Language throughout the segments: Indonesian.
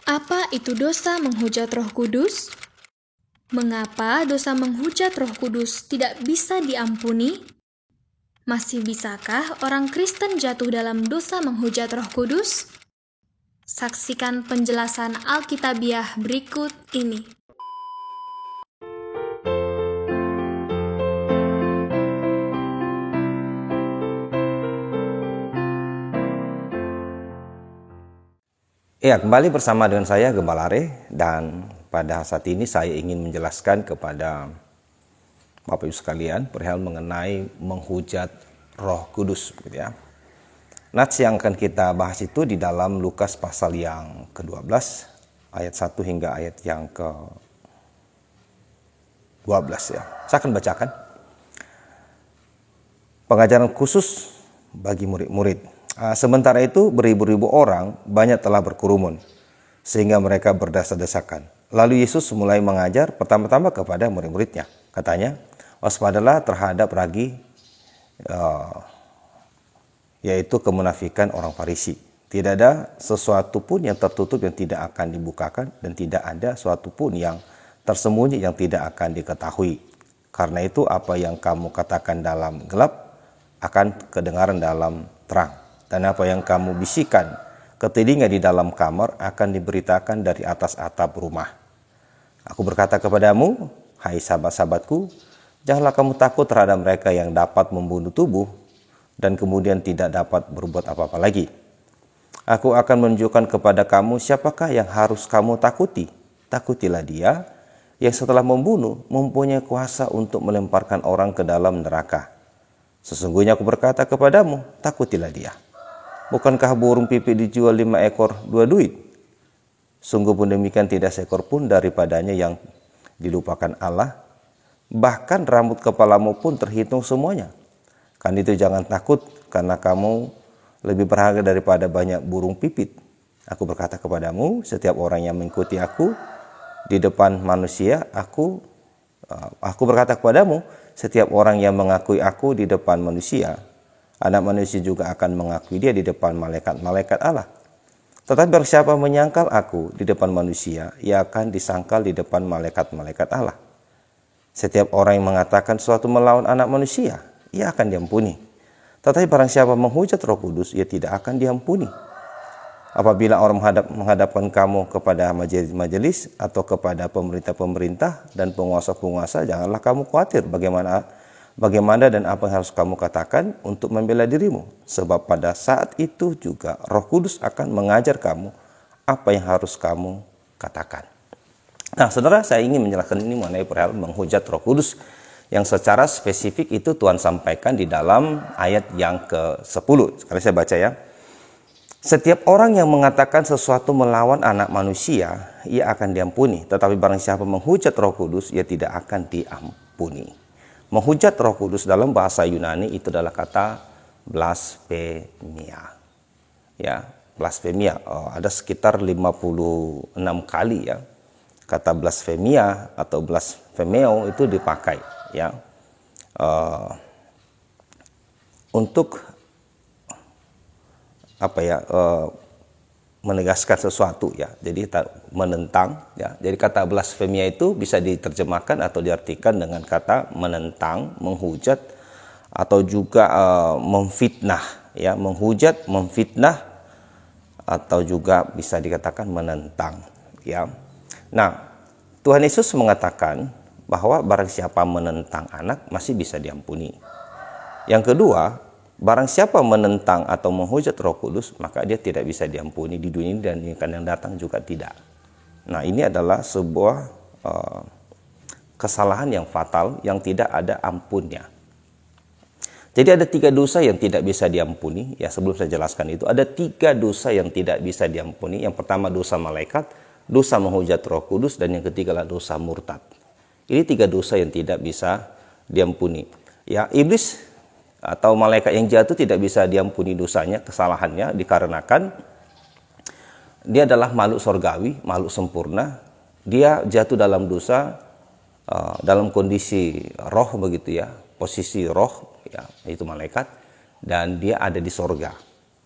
Apa itu dosa menghujat Roh Kudus? Mengapa dosa menghujat Roh Kudus tidak bisa diampuni? Masih bisakah orang Kristen jatuh dalam dosa menghujat Roh Kudus? Saksikan penjelasan Alkitabiah berikut ini. Ya, kembali bersama dengan saya Gembala Are, dan pada saat ini saya ingin menjelaskan kepada Bapak Ibu sekalian perihal mengenai menghujat Roh Kudus, gitu ya. Nats yang akan kita bahas itu di dalam Lukas pasal yang ke-12 ayat 1 hingga ayat yang ke-12 ya. Saya akan bacakan. Pengajaran khusus bagi murid-murid. Sementara itu beribu-ribu orang banyak telah berkerumun sehingga mereka berdesak-desakan. Lalu Yesus mulai mengajar pertama-tama kepada murid-muridnya. Katanya, waspadalah terhadap ragi, yaitu kemunafikan orang Farisi. Tidak ada sesuatu pun yang tertutup yang tidak akan dibukakan, dan tidak ada sesuatu pun yang tersembunyi yang tidak akan diketahui. Karena itu apa yang kamu katakan dalam gelap akan kedengaran dalam terang. Dan apa yang kamu bisikan ke telinga di dalam kamar akan diberitakan dari atas atap rumah. Aku berkata kepadamu, hai sahabat-sahabatku, janganlah kamu takut terhadap mereka yang dapat membunuh tubuh dan kemudian tidak dapat berbuat apa-apa lagi. Aku akan menunjukkan kepada kamu siapakah yang harus kamu takuti. Takutilah dia yang setelah membunuh mempunyai kuasa untuk melemparkan orang ke dalam neraka. Sesungguhnya aku berkata kepadamu, takutilah dia. Bukankah burung pipit dijual 5 ekor 2 duit? Sungguh pun demikian tidak seekor pun daripadanya yang dilupakan Allah. Bahkan rambut kepalamu pun terhitung semuanya. Kan itu jangan takut, karena kamu lebih berharga daripada banyak burung pipit. Aku berkata kepadamu, setiap orang yang mengikuti aku di depan manusia, aku berkata kepadamu, setiap orang yang mengakui aku di depan manusia, Anak manusia juga akan mengakui dia di depan malaikat-malaikat Allah. Tetapi barang siapa menyangkal aku di depan manusia, ia akan disangkal di depan malaikat-malaikat Allah. Setiap orang yang mengatakan sesuatu melawan anak manusia, ia akan diampuni. Tetapi barang siapa menghujat Roh Kudus, ia tidak akan diampuni. Apabila orang menghadapkan kamu kepada majelis atau kepada pemerintah-pemerintah dan penguasa-penguasa, janganlah kamu khawatir bagaimana dan apa yang harus kamu katakan untuk membela dirimu. Sebab pada saat itu juga Roh Kudus akan mengajar kamu apa yang harus kamu katakan. Nah, saudara, saya ingin menjelaskan ini mengenai perihal menghujat Roh Kudus yang secara spesifik itu Tuhan sampaikan di dalam ayat yang ke-10. Sekali saya baca ya. Setiap orang yang mengatakan sesuatu melawan anak manusia, ia akan diampuni. Tetapi barang siapa menghujat Roh Kudus, ia tidak akan diampuni. Menghujat Roh Kudus dalam bahasa Yunani itu adalah kata blasfemia. Ya, blasfemia. Ada sekitar 56 kali ya kata blasfemia atau blasphemeo itu dipakai ya untuk menegaskan sesuatu ya. Jadi menentang ya. Jadi kata blasfemia itu bisa diterjemahkan atau diartikan dengan kata menentang, menghujat, atau juga memfitnah ya, menghujat, memfitnah, atau juga bisa dikatakan menentang ya. Nah, Tuhan Yesus mengatakan bahwa barang siapa menentang anak masih bisa diampuni. Yang kedua, barang siapa menentang atau menghujat Roh Kudus, maka dia tidak bisa diampuni di dunia dan di akan yang datang juga tidak. Nah, ini adalah sebuah kesalahan yang fatal yang tidak ada ampunnya. Jadi ada 3 dosa yang tidak bisa diampuni. Ya, sebelum saya jelaskan itu, ada 3 dosa yang tidak bisa diampuni. Yang pertama dosa malaikat, dosa menghujat Roh Kudus, dan yang ketiga adalah dosa murtad. Ini 3 dosa yang tidak bisa diampuni. Ya, iblis atau malaikat yang jatuh tidak bisa diampuni dosanya, kesalahannya, dikarenakan dia adalah makhluk sorgawi, makhluk sempurna. Dia jatuh dalam dosa dalam kondisi roh begitu ya, posisi roh ya, itu malaikat, dan dia ada di sorga.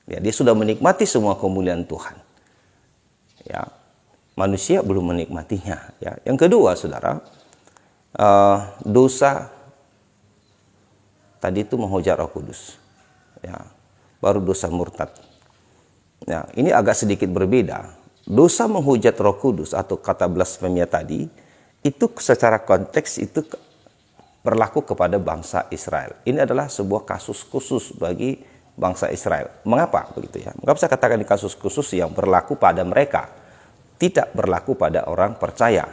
Ya, dia sudah menikmati semua kemuliaan Tuhan. Ya. manusia belum menikmatinya. Ya. Yang kedua, saudara, dosa tadi itu menghujat Roh Kudus. Ya. Baru dosa murtad. Ya, ini agak sedikit berbeda. Dosa menghujat Roh Kudus atau kata blasfemia tadi, itu secara konteks itu berlaku kepada bangsa Israel. Ini adalah sebuah kasus khusus bagi bangsa Israel. Mengapa begitu ya? Mengapa saya katakan ini kasus khusus yang berlaku pada mereka, tidak berlaku pada orang percaya?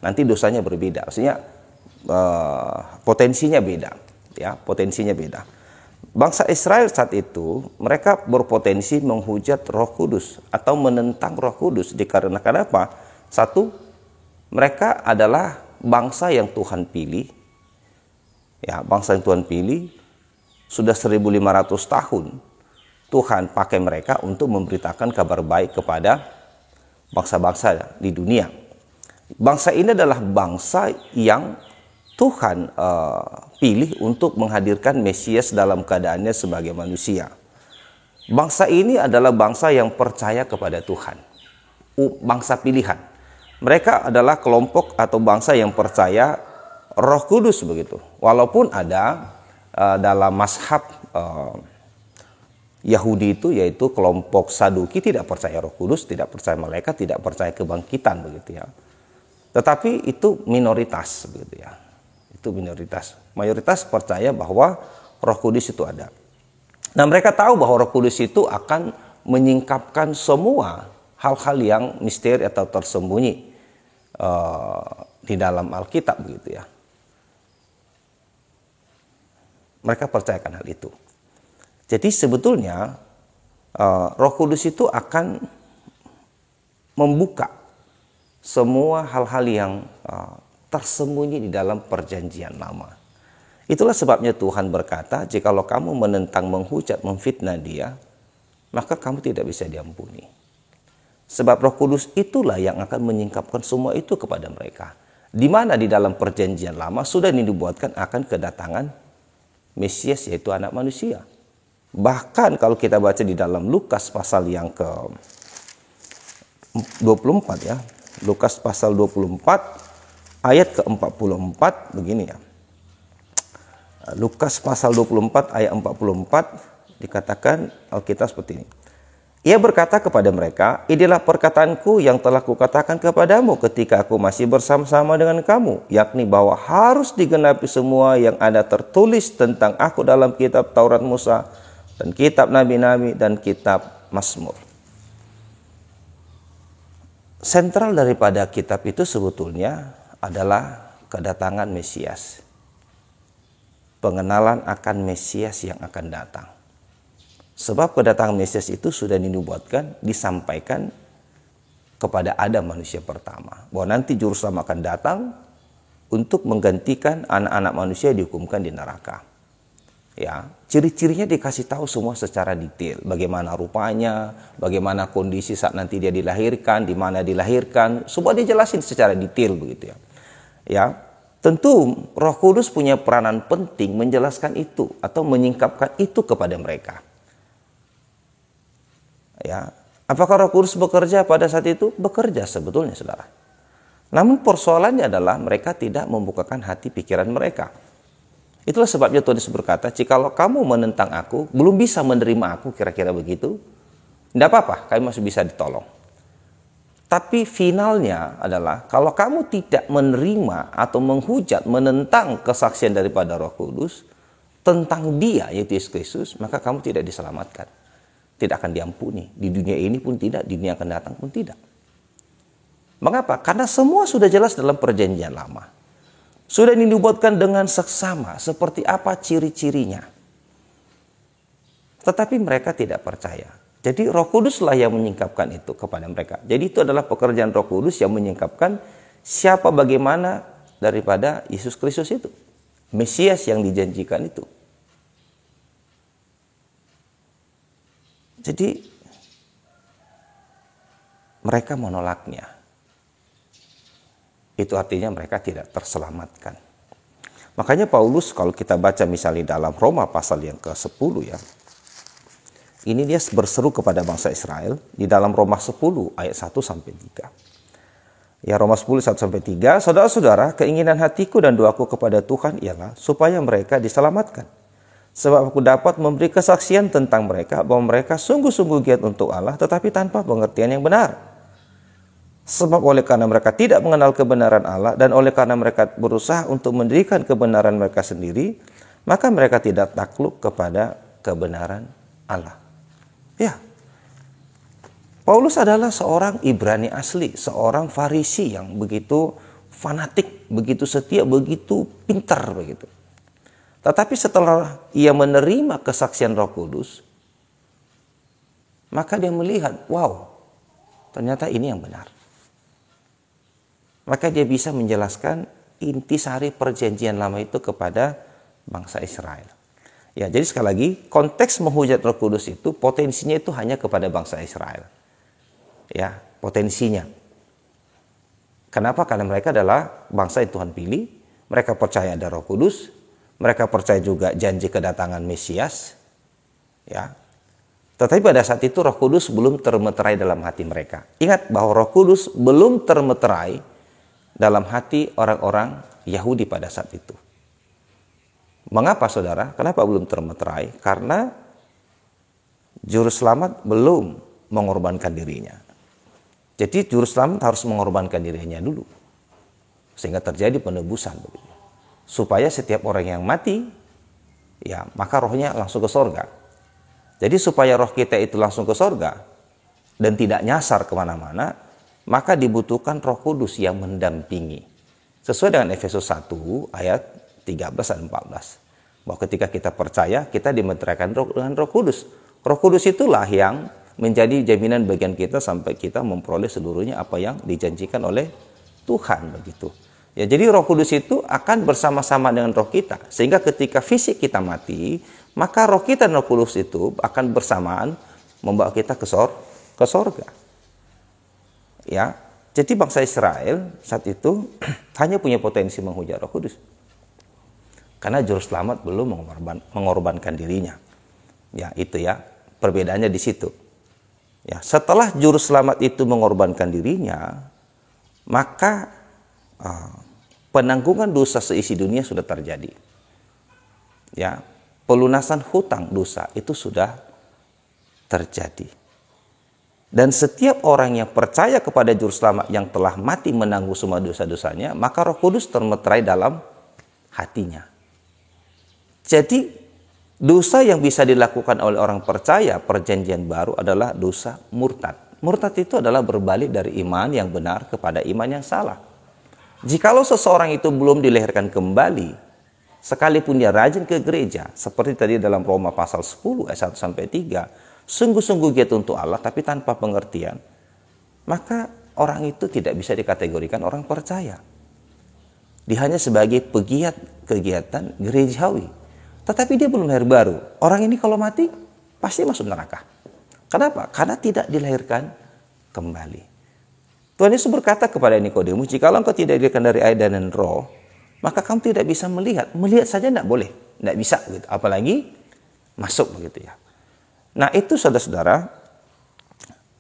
Nanti dosanya berbeda. Maksudnya potensinya beda, ya, potensinya beda. Bangsa Israel saat itu mereka berpotensi menghujat Roh Kudus atau menentang Roh Kudus dikarenakan apa? Satu, mereka adalah bangsa yang Tuhan pilih. Ya, bangsa yang Tuhan pilih sudah 1500 tahun Tuhan pakai mereka untuk memberitakan kabar baik kepada bangsa-bangsa di dunia. Bangsa ini adalah bangsa yang Tuhan pilih untuk menghadirkan Mesias dalam keadaannya sebagai manusia. Bangsa ini adalah bangsa yang percaya kepada Tuhan. Bangsa pilihan. Mereka adalah kelompok atau bangsa yang percaya Roh Kudus begitu. Walaupun ada dalam mazhab Yahudi itu, yaitu kelompok Saduki, tidak percaya Roh Kudus, tidak percaya malaikat, tidak percaya kebangkitan begitu ya. Tetapi itu minoritas begitu ya. Itu minoritas. Mayoritas percaya bahwa Roh Kudus itu ada. Nah, mereka tahu bahwa Roh Kudus itu akan menyingkapkan semua hal-hal yang misteri atau tersembunyi di dalam Alkitab begitu ya. Mereka percayakan hal itu. Jadi sebetulnya Roh Kudus itu akan membuka semua hal-hal yang tersembunyi di dalam perjanjian lama. Itulah sebabnya Tuhan berkata, jikalau kamu menentang, menghujat, memfitnah dia, maka kamu tidak bisa diampuni. Sebab Roh Kudus itulah yang akan menyingkapkan semua itu kepada mereka. Di mana di dalam perjanjian lama sudah dinubuatkan akan kedatangan Mesias, yaitu anak manusia. Bahkan kalau kita baca di dalam Lukas pasal yang ke-24 ya. Lukas pasal 24 ayat ke-44 begini ya. Lukas pasal 24 ayat 44 dikatakan Alkitab seperti ini. Ia berkata kepada mereka, inilah perkataanku yang telah kukatakan kepadamu ketika aku masih bersama-sama dengan kamu, yakni bahwa harus digenapi semua yang ada tertulis tentang aku dalam kitab Taurat Musa dan kitab Nabi-Nabi dan kitab Mazmur. Sentral daripada kitab itu sebetulnya adalah kedatangan Mesias. Pengenalan akan Mesias yang akan datang. Sebab kedatangan Mesias itu sudah dinubuatkan, disampaikan kepada Adam manusia pertama. Bahwa nanti Juru Selamat akan datang untuk menggantikan anak-anak manusia dihukumkan di neraka. Ya, ciri-cirinya dikasih tahu semua secara detail. Bagaimana rupanya, bagaimana kondisi saat nanti dia dilahirkan, di mana dilahirkan. Semua dijelasin secara detail begitu ya. Ya, tentu Roh Kudus punya peranan penting menjelaskan itu atau menyingkapkan itu kepada mereka. Ya, apakah Roh Kudus bekerja pada saat itu? Bekerja sebetulnya, saudara. Namun persoalannya adalah mereka tidak membukakan hati pikiran mereka. Itulah sebabnya Tuhan Yesus berkata, jikalau kamu menentang aku, belum bisa menerima aku, kira-kira begitu, tidak apa-apa, kamu masih bisa ditolong. Tapi finalnya adalah, kalau kamu tidak menerima atau menghujat, menentang kesaksian daripada Roh Kudus tentang Dia, yaitu Yesus Kristus, maka kamu tidak diselamatkan. Tidak akan diampuni. Di dunia ini pun tidak, di dunia akan datang pun tidak. Mengapa? Karena semua sudah jelas dalam perjanjian lama. Sudah dinubuatkan dengan seksama seperti apa ciri-cirinya. Tetapi mereka tidak percaya. Jadi Roh Kuduslah yang menyingkapkan itu kepada mereka. Jadi itu adalah pekerjaan Roh Kudus yang menyingkapkan siapa bagaimana daripada Yesus Kristus itu. Mesias yang dijanjikan itu. Jadi mereka menolaknya. Itu artinya mereka tidak terselamatkan. Makanya Paulus kalau kita baca misalnya dalam Roma pasal yang ke-10 ya. Ini dia berseru kepada bangsa Israel di dalam Roma 10 ayat 1 sampai 3. Ya, Roma 10, 1-3, saudara-saudara, keinginan hatiku dan doaku kepada Tuhan ialah supaya mereka diselamatkan. Sebab aku dapat memberi kesaksian tentang mereka bahwa mereka sungguh-sungguh giat untuk Allah tetapi tanpa pengertian yang benar. Sebab oleh karena mereka tidak mengenal kebenaran Allah dan oleh karena mereka berusaha untuk mendirikan kebenaran mereka sendiri, maka mereka tidak takluk kepada kebenaran Allah. Ya, Paulus adalah seorang Ibrani asli, seorang Farisi yang begitu fanatik, begitu setia, begitu pintar begitu. Tetapi setelah ia menerima kesaksian Roh Kudus, maka dia melihat, wow, ternyata ini yang benar. Maka dia bisa menjelaskan intisari perjanjian lama itu kepada bangsa Israel. Ya, jadi sekali lagi, konteks menghujat Roh Kudus itu potensinya itu hanya kepada bangsa Israel. Ya, potensinya. Kenapa? Karena mereka adalah bangsa yang Tuhan pilih, mereka percaya ada Roh Kudus, mereka percaya juga janji kedatangan Mesias. Ya. Tetapi pada saat itu Roh Kudus belum termeterai dalam hati mereka. Ingat bahwa Roh Kudus belum termeterai dalam hati orang-orang Yahudi pada saat itu. Mengapa saudara? Kenapa belum termeterai? Karena juru selamat belum mengorbankan dirinya. Jadi juru selamat harus mengorbankan dirinya dulu. Sehingga terjadi penebusan. Supaya setiap orang yang mati, ya maka rohnya langsung ke sorga. Jadi supaya roh kita itu langsung ke sorga dan tidak nyasar kemana-mana, maka dibutuhkan Roh Kudus yang mendampingi. Sesuai dengan Efesus 1 ayat 13 dan 14. Bahwa ketika kita percaya, kita dimeteraikan dengan Roh Kudus. Roh Kudus itulah yang menjadi jaminan bagian kita sampai kita memperoleh seluruhnya apa yang dijanjikan oleh Tuhan begitu. Ya, jadi Roh Kudus itu akan bersama-sama dengan roh kita. Sehingga ketika fisik kita mati, maka roh kita dan Roh Kudus itu akan bersamaan membawa kita ke sorga. Ya, jadi bangsa Israel saat itu hanya punya potensi menghujat Roh Kudus. Karena juru selamat belum mengorbankan dirinya. Ya, itu ya, perbedaannya di situ. Ya, setelah juru selamat itu mengorbankan dirinya, maka penanggungan dosa seisi dunia sudah terjadi. Ya, pelunasan hutang dosa itu sudah terjadi. Dan setiap orang yang percaya kepada juru selamat yang telah mati menanggung semua dosa-dosanya, maka Roh Kudus termeterai dalam hatinya. Jadi dosa yang bisa dilakukan oleh orang percaya perjanjian baru adalah dosa murtad. Murtad itu adalah berbalik dari iman yang benar kepada iman yang salah. Jikalau seseorang itu belum dilahirkan kembali, sekalipun dia rajin ke gereja, seperti tadi dalam Roma pasal 10 ayat 1-3, sungguh-sungguh giat untuk Allah tapi tanpa pengertian, maka orang itu tidak bisa dikategorikan orang percaya. Dia hanya sebagai pegiat kegiatan gerejawi. Tetapi dia belum lahir baru. Orang ini kalau mati, pasti masuk neraka. Kenapa? Karena tidak dilahirkan kembali. Tuhan Yesus berkata kepada Nikodemus, jikalau engkau tidak dilahirkan dari air dan roh, maka kamu tidak bisa melihat. Melihat saja tidak boleh. Tidak bisa. Gitu. Apalagi masuk begitu ya. Nah itu saudara-saudara,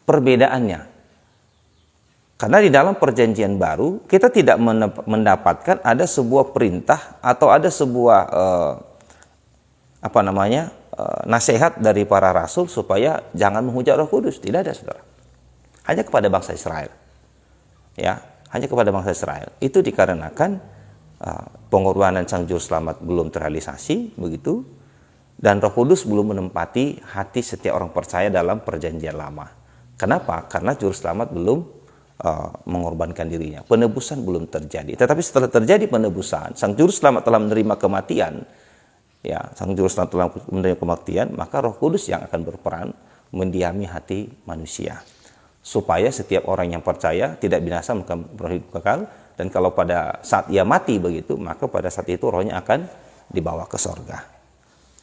perbedaannya. Karena di dalam perjanjian baru, kita tidak mendapatkan ada sebuah perintah atau ada sebuah nasihat dari para rasul supaya jangan menghujat Roh Kudus. Tidak ada, saudara. Hanya kepada bangsa Israel. Ya, hanya kepada bangsa Israel. Itu dikarenakan pengorbanan Sang Juru Selamat belum terrealisasi, begitu. Dan Roh Kudus belum menempati hati setiap orang percaya dalam perjanjian lama. Kenapa? Karena Juru Selamat belum mengorbankan dirinya. Penebusan belum terjadi. Tetapi setelah terjadi penebusan, Sang Juru Selamat telah menerima kematian. Ya, Sang Juru Selamat telah menerima kematian, maka Roh Kudus yang akan berperan mendiami hati manusia. Supaya setiap orang yang percaya tidak binasa maka berhidup kekal, dan kalau pada saat ia mati begitu, maka pada saat itu rohnya akan dibawa ke sorga.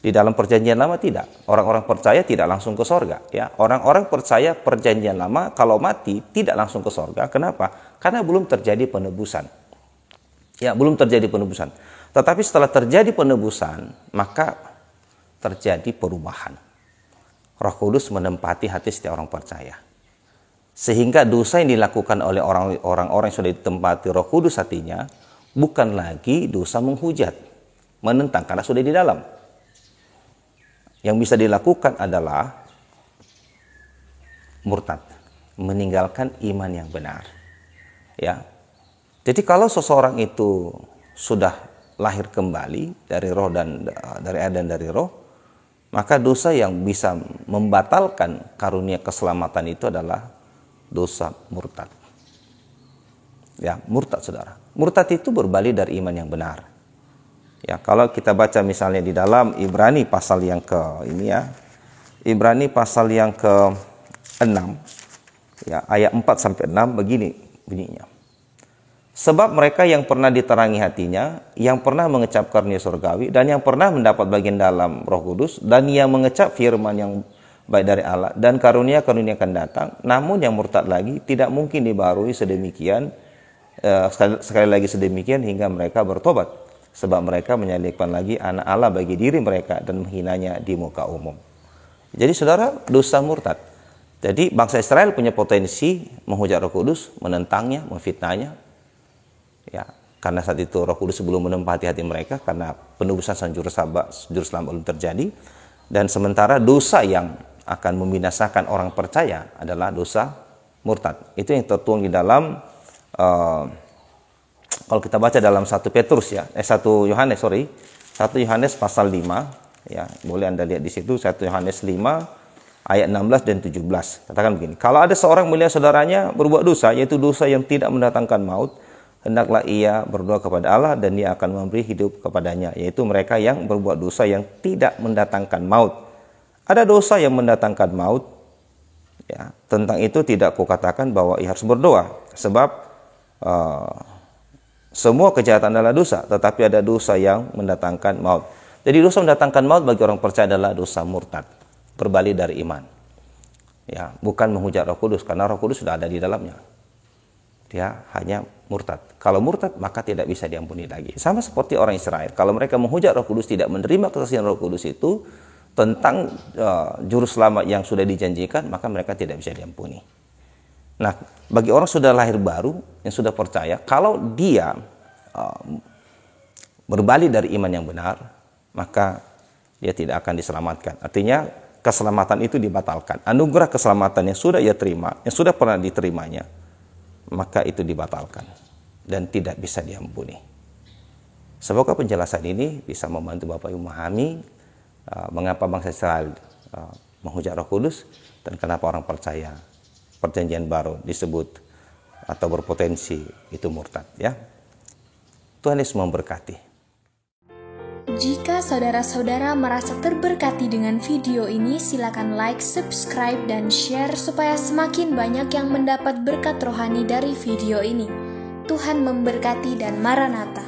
Di dalam perjanjian lama tidak. Orang-orang percaya tidak langsung ke sorga. Ya, orang-orang percaya perjanjian lama kalau mati tidak langsung ke sorga. Kenapa? Karena belum terjadi penebusan. Ya, belum terjadi penebusan. Tetapi setelah terjadi penebusan, maka terjadi perubahan. Roh Kudus menempati hati setiap orang percaya. Sehingga dosa yang dilakukan oleh orang-orang yang sudah ditempati Roh Kudus hatinya bukan lagi dosa menghujat, menentang, karena sudah di dalam. Yang bisa dilakukan adalah murtad, meninggalkan iman yang benar. Ya. Jadi kalau seseorang itu sudah lahir kembali dari roh dan dari air dan dari roh, maka dosa yang bisa membatalkan karunia keselamatan itu adalah dosa murtad. Ya, murtad saudara. Murtad itu berbalik dari iman yang benar. Ya, kalau kita baca misalnya di dalam Ibrani pasal yang Ibrani pasal yang ke-6 ya, ayat 4 sampai 6 begini bunyinya. Sebab mereka yang pernah diterangi hatinya, yang pernah mengecap karunia surgawi, dan yang pernah mendapat bagian dalam Roh Kudus, dan yang mengecap firman yang baik dari Allah, dan karunia-karunia akan datang, namun yang murtad lagi tidak mungkin dibarui sedemikian, sekali lagi sedemikian hingga mereka bertobat. Sebab mereka menyalibkan lagi anak Allah bagi diri mereka dan menghinanya di muka umum. Jadi saudara, dosa murtad. Jadi bangsa Israel punya potensi menghujat Roh Kudus, menentangnya, memfitnahnya. Ya, karena saat itu Roh Kudus belum menempati hati mereka, karena penebusan sang juru selamat belum terjadi. Dan sementara dosa yang akan membinasakan orang percaya adalah dosa murtad. Itu yang tertuang di dalam kalau kita baca dalam 1 Yohanes pasal 5 ya, boleh Anda lihat di situ 1 Yohanes 5 ayat 16 dan 17. Katakan begini, kalau ada seorang melihat saudaranya berbuat dosa, yaitu dosa yang tidak mendatangkan maut, hendaklah ia berdoa kepada Allah dan Dia akan memberi hidup kepadanya, yaitu mereka yang berbuat dosa yang tidak mendatangkan maut. Ada dosa yang mendatangkan maut, ya, tentang itu tidak kukatakan bahwa ia harus berdoa, sebab semua kejahatan adalah dosa, tetapi ada dosa yang mendatangkan maut. Jadi dosa mendatangkan maut bagi orang percaya adalah dosa murtad, berbalik dari iman. Ya, bukan menghujat Roh Kudus, karena Roh Kudus sudah ada di dalamnya. Dia hanya murtad. Kalau murtad maka tidak bisa diampuni lagi. Sama seperti orang Israel, kalau mereka menghujat Roh Kudus, tidak menerima kesaksian Roh Kudus itu tentang juru selamat yang sudah dijanjikan, maka mereka tidak bisa diampuni. Nah, bagi orang sudah lahir baru yang sudah percaya, kalau dia berbalik dari iman yang benar, maka dia tidak akan diselamatkan. Artinya keselamatan itu dibatalkan. Anugerah keselamatan yang sudah ia terima, yang sudah pernah diterimanya, maka itu dibatalkan dan tidak bisa diampuni. Semoga penjelasan ini bisa membantu Bapak Ibu memahami mengapa bangsa Israel menghujat Roh Kudus dan kenapa orang percaya Perjanjian Baru disebut atau berpotensi itu murtad, ya. Tuhan Yesus memberkati. Jika saudara-saudara merasa terberkati dengan video ini, silakan like, subscribe, dan share supaya semakin banyak yang mendapat berkat rohani dari video ini. Tuhan memberkati dan Maranatha.